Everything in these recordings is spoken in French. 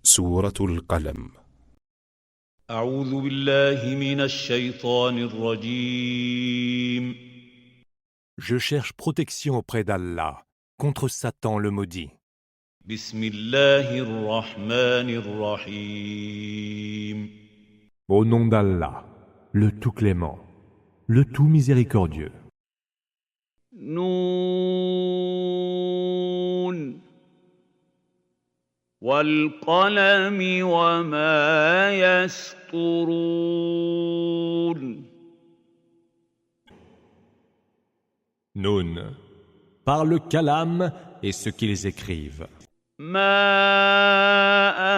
سورة القلم. أعوذ بالله من الشيطان الرجيم. Je cherche protection auprès d'Allah contre Satan le maudit. بسم الله الرحمن الرحيم. Au nom d'Allah, le tout clément, le tout miséricordieux. نون والقلم وما يسطرون. Nun, par le kalam et ce qu'ils écrivent. ما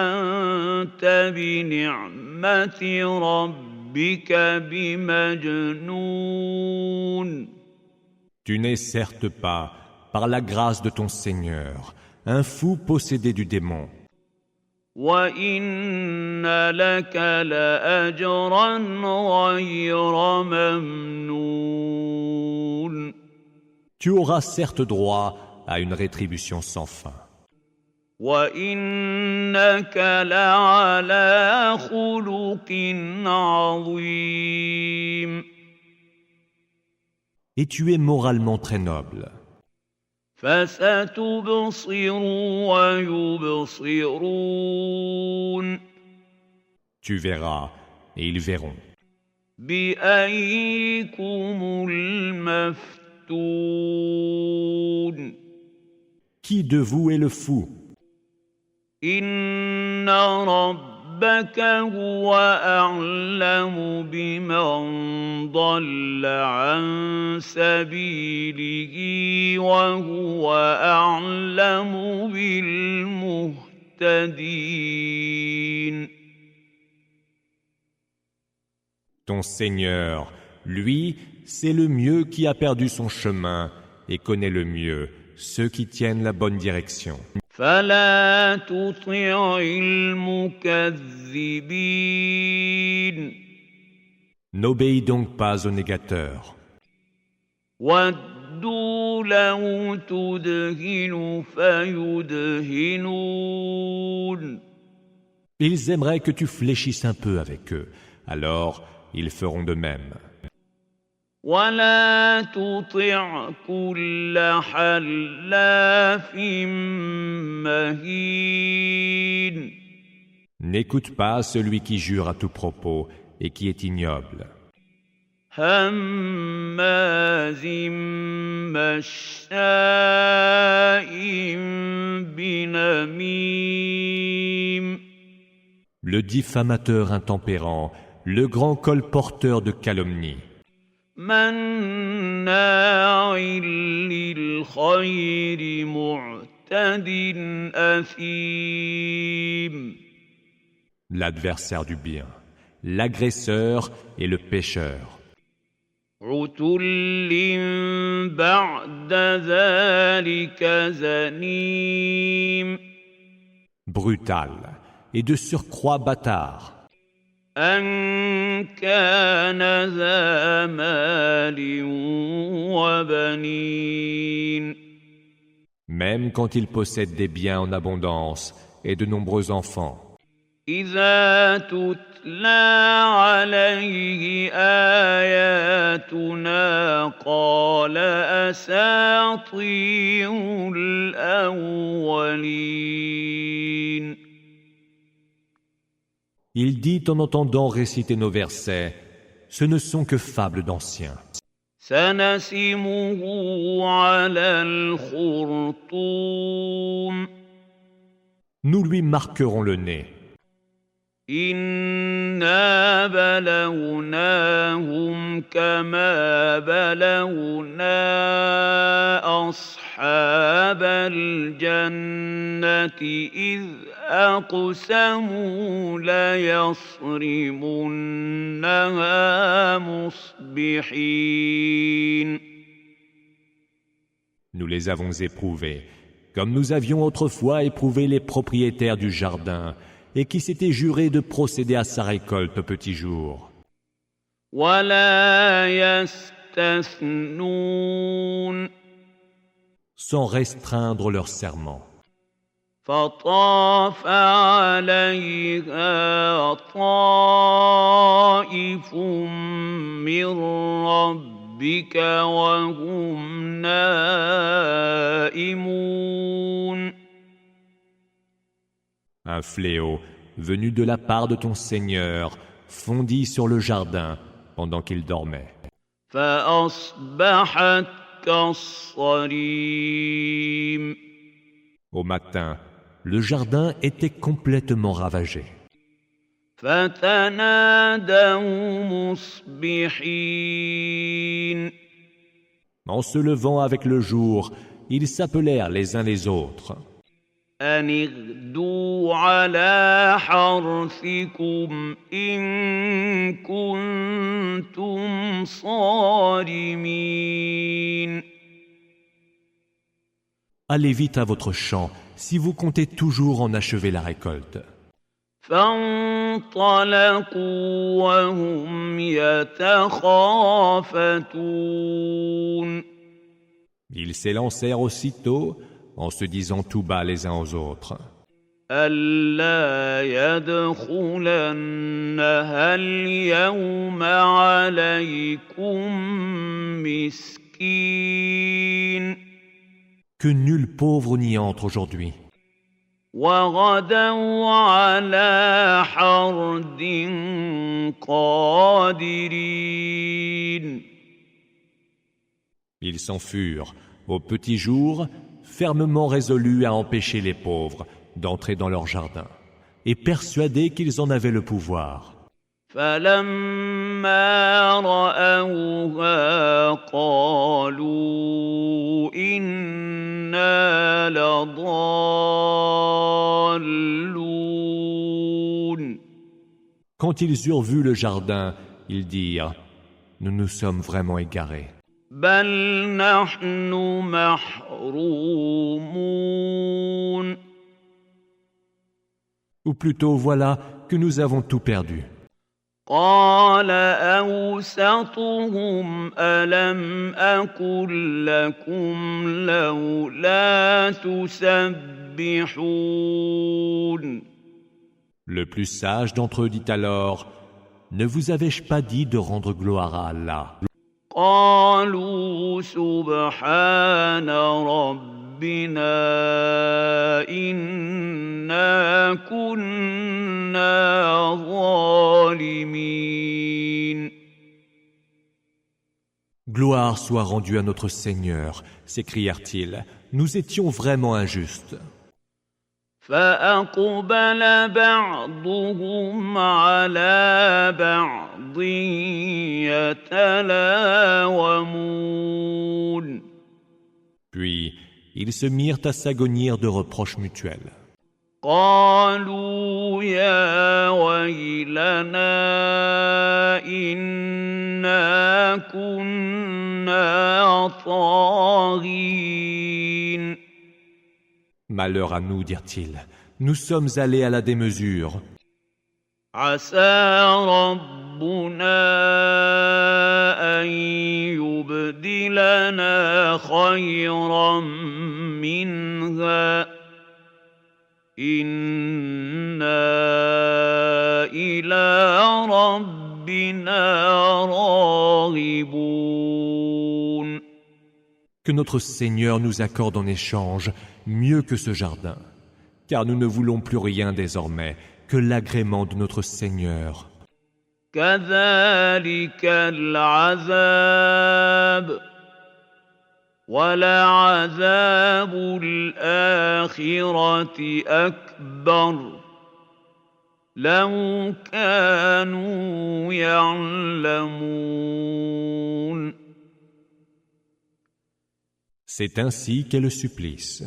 أنت بنعمة ربك بمجنون. Tu n'es certes pas, par la grâce de ton Seigneur, un fou possédé du démon. وَإِنَّ لَكَ لَأَجْرًا غَيْرَ مَمْنُونٍ. Tu auras certes droit à une rétribution sans fin. وَإِنَّكَ لَعَلَى خُلُقٍ عَظِيمٍ. Et tu es moralement très noble. فَسَتُبْصِرُ وَيُبْصِرُونَ. Tu verras et ils verront. بِأَيِّكُمُ الْمَفْتُونُ. Qui de vous est le fou? إِنَّ رَبَّكَ هُوَ أَعْلَمُ بِمَنْ ضَلَّ عَنْ سَبِيلِهِ وَهُوَ أَعْلَمُ بِالْمُهْتَدِينَ. Ton Seigneur, lui, c'est le mieux qui a perdu son chemin et connaît le mieux ceux qui tiennent la bonne direction. فَلَا تُطِعِ الْمُكَذِّبِينَ. N'obéis donc pas aux négateurs. وَدُّوا لَوْ تُدْهِنُ فَيُدْهِنُونَ. Ils aimeraient que tu fléchisses un peu avec eux, alors ils feront de même. وَلَا تُطِعْ كُلَّ حَلَّافٍ مَّهِينٍ. N'écoute pas celui qui jure à tout propos et qui est ignoble. هَمَّازٍ مَّشَّاءٍ بِنَمِيمٍ. Le diffamateur intempérant, le grand colporteur de calomnie. مَّنَّاعٍ لِّلْخَيْرِ مُعْتَدٍ أَثِيمٍ. L'adversaire du bien, l'agresseur et le pécheur. عُتُلٍّ بَعْدَ ذَلِكَ زَنِيمٍ. Brutal et de surcroît bâtard. أَن كَانَ ذَا مَالٍ وَبَنِينَ. Même quand il possède des biens en abondance et de nombreux enfants. إِذَا تُتْلَى عَلَيْهِ آيَاتُنَا قَالَ أَسَاطِيرُ الْأَوَّلِينَ. Il dit en entendant réciter nos versets, ce ne sont que fables d'anciens. سَنَسِمُهُ عَلَى الْخُرْطُومِ. Nous lui marquerons le nez. إِنَّا بَلَوْنَاهُمْ كَمَا بَلَوْنَا أَصْحَابَ الْجَنَّةِ إِذْ أَقْسَمُوا لَيَصْرِمُنَّهَا مُصْبِحِينَ. Nous les avons éprouvés, comme nous avions autrefois éprouvé les propriétaires du jardin, et qui s'étaient jurés de procéder à sa récolte au petit jour. وَلَا يَسْتَثْنُونَ. Sans restreindre leur serment. فطاف عليها طائف من ربك وهم نائمون. Un fléau, venu de la part de ton Seigneur, fondit sur le jardin pendant qu'il dormait. فأصبحت كالصريم. Au matin, le jardin était complètement ravagé. فتنادوا مصبحين. En se levant avec le jour, ils s'appelèrent les uns les autres. أن اغدوا على حرثكم إن كنتم صارمين. Allez vite à votre champ, si vous comptez toujours en achever la récolte. فانطلقوا وهم يتخافتون. Ils s'élancèrent aussitôt en se disant tout bas les uns aux autres. ألا يدخلنها اليوم عليكم مسكين. Que nul pauvre n'y entre aujourd'hui. وغدوا على حرد قادرين. Ils s'en furent, au petit jour, fermement résolus à empêcher les pauvres d'entrer dans leur jardin, et persuadés qu'ils en avaient le pouvoir. فلما رأوها قالوا إنا لضالون. Quand ils eurent vu le jardin, ils dirent « Nous nous sommes vraiment égarés. بل نحن محرومون. » Ou plutôt, voilà que nous avons tout perdu. قال أوسطهم ألم أقل لكم لولا تسبحون. Le plus sage d'entre eux dit alors « Ne vous avais-je pas dit de rendre gloire à Allah ?» قالوا سبحان ربنا إنا كنا ظالمين. Gloire soit rendue à notre Seigneur, s'écrièrent-ils, nous étions vraiment injustes. فأقبل بعضهم على بعض يتلاومون. Puis, ils se mirent à s'agonir de reproches mutuels. قالوا يا ويلنا إنا كنا طاغين. Malheur à nous, dirent-ils, nous sommes allés à la démesure. عسى ربنا أن يبدلنا خيرا منها إنا إلى ربنا راغبون. Que notre Seigneur nous accorde en échange mieux que ce jardin, car nous ne voulons plus rien désormais que l'agrément de notre Seigneur. كذلك العذاب ولعذاب الآخرة أكبر لو كانوا يعلمون. C'est ainsi qu'est le supplice.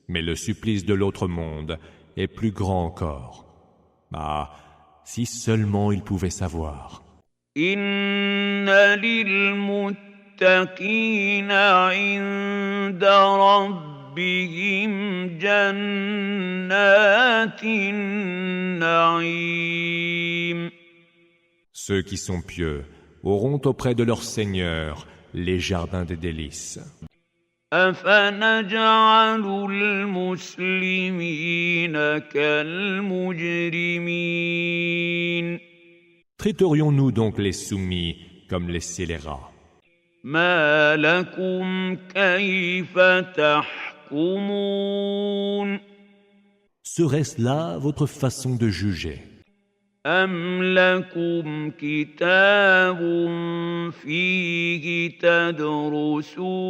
Mais le supplice de l'autre monde est plus grand encore. Ah, si seulement ils pouvaient savoir. إن للمتقين عند ربهم جنات النعيم. Ceux qui sont pieux auront auprès de leur Seigneur les jardins des délices. أفنجعل المسلمين كالمجرمين Traiterions-nous donc les soumis comme les scélérats? ما لكم كيف تحكمون Serait-ce là votre façon de juger? أم لكم كتاب فيه تدرسون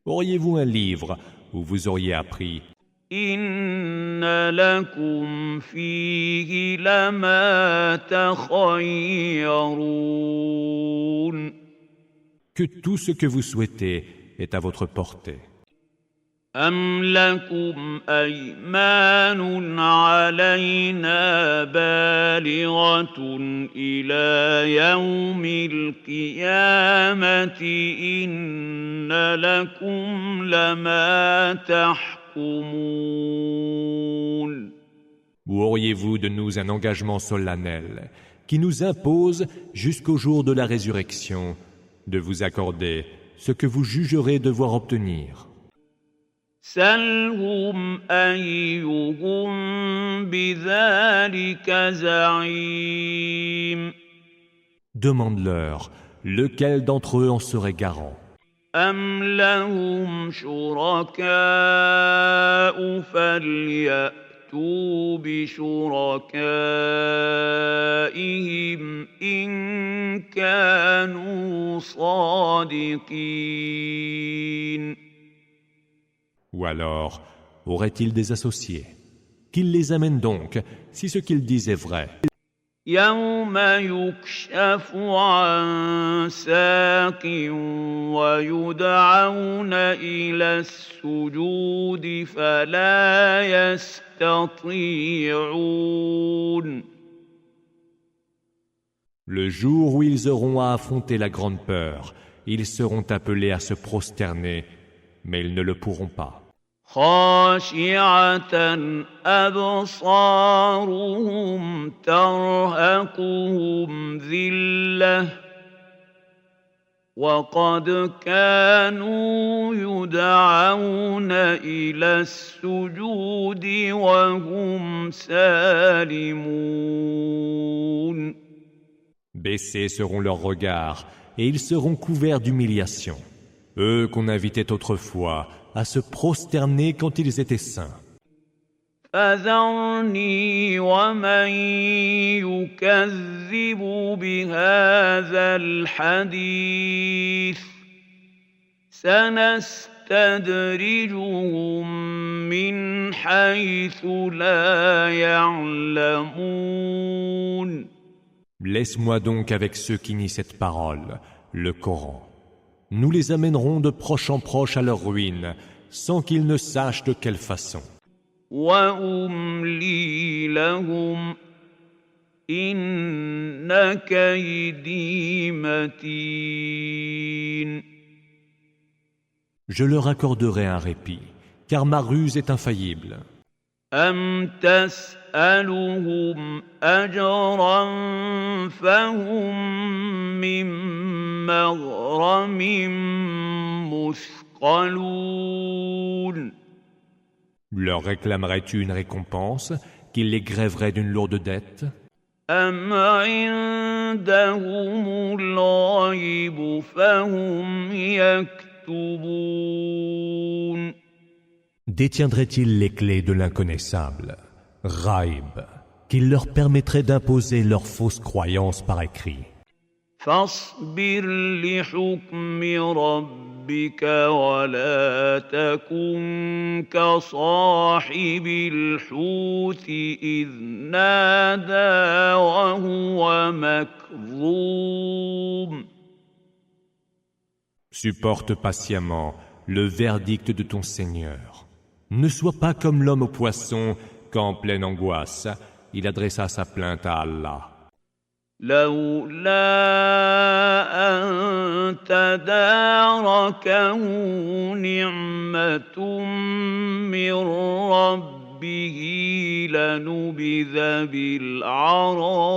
Auriez-vous un livre où vous auriez appris إن لكم فيه لما تخيرون que tout ce que vous souhaitez est à votre portée? أم لكم أيمان علينا بالغة إلى يوم القيامة إن لكم لما تحكمون Ou auriez-vous de nous un engagement solennel qui nous impose jusqu'au jour de la résurrection de vous accorder ce que vous jugerez devoir obtenir? سلهم أيهم بذلك زعيم Demande-leur, lequel d'entre eux en serait garant? أم لهم شركاء فليأتوا بشركائهم إن كانوا صادقين Ou alors, auraient-ils des associés? Qu'ils les amènent donc, si ce qu'ils disent est vrai. يوم يكشف عن ساق ويدعون إلى السجود فلا يستطيعون Le jour où ils auront à affronter la grande peur, ils seront appelés à se prosterner, mais ils ne le pourront pas. خاشعة أبصارهم ترهقهم ذلة وقد كانوا يدعون إلى السجود وهم سالمون Baissés seront leurs regards, et ils seront couverts d'humiliation. Eux qu'on invitait autrefois à se prosterner quand ils étaient saints. فذرني ومن يكذب بهذا الحديث سنستدرجهم من حيث لا يعلمون Laisse-moi donc avec ceux qui nient cette parole, le Coran. Nous les amènerons de proche en proche à leur ruine, sans qu'ils ne sachent de quelle façon. وأملي لهم إن كيدي متين Je leur accorderai un répit, car ma ruse est infaillible. أم تسألهم أجرا فهم من مغرم مثقلون Leur réclamerais-tu une récompense, qu'ils les grèveraient d'une lourde dette? أم عندهم الغيب فهم يكتبون Détiendraient-ils les clés de l'inconnaissable, Ghaib, qui leur permettrait d'imposer leurs fausses croyances par écrit? فاصبر لحكم ربك ولا تكن كصاحب الحوت إذ نادى وهو مكظوم Supporte patiemment le verdict de ton Seigneur. Ne sois pas comme l'homme au poisson qu'en pleine angoisse, il adressa sa plainte à Allah. لولا أن تداركه نعمة من ربه لنبذ بالعراء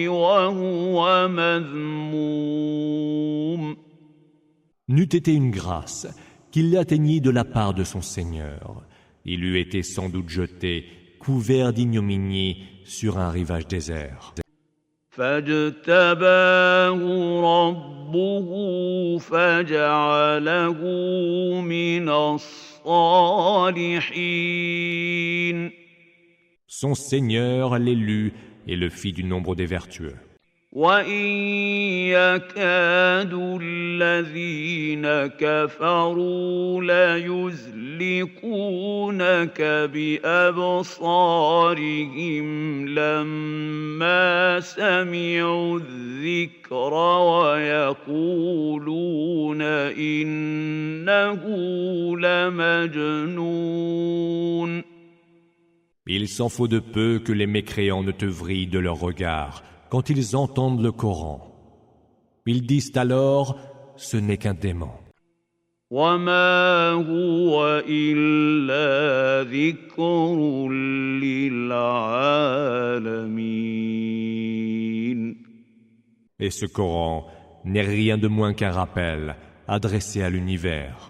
وهو مذموم N'eût été une grâce qu'il l'atteignît de la part de son Seigneur. Il eût été sans doute jeté, couvert d'ignominie, sur un rivage désert. فاجتباه ربه فجعله من الصالحين. Son Seigneur l'élut et le fit du nombre des vertueux. وَإِن يَكَادُ الَّذِينَ كَفَرُوا لَيُزْلِقُونَكَ بِأَبْصَارِهِمْ لَمَّا سَمِعُوا الذِّكْرَ وَيَقُولُونَ إِنَّهُ لَمَجْنُونٌ. Il s'en faut de peu que les mécréants ne te vrillent de leur regard quand ils entendent le Coran. Ils disent alors, ce n'est qu'un dément. وَمَا هُوَ إِلَّا ذِكْرٌ لِّلْعَالَمِينَ. Et ce Coran n'est rien de moins qu'un rappel adressé à l'univers.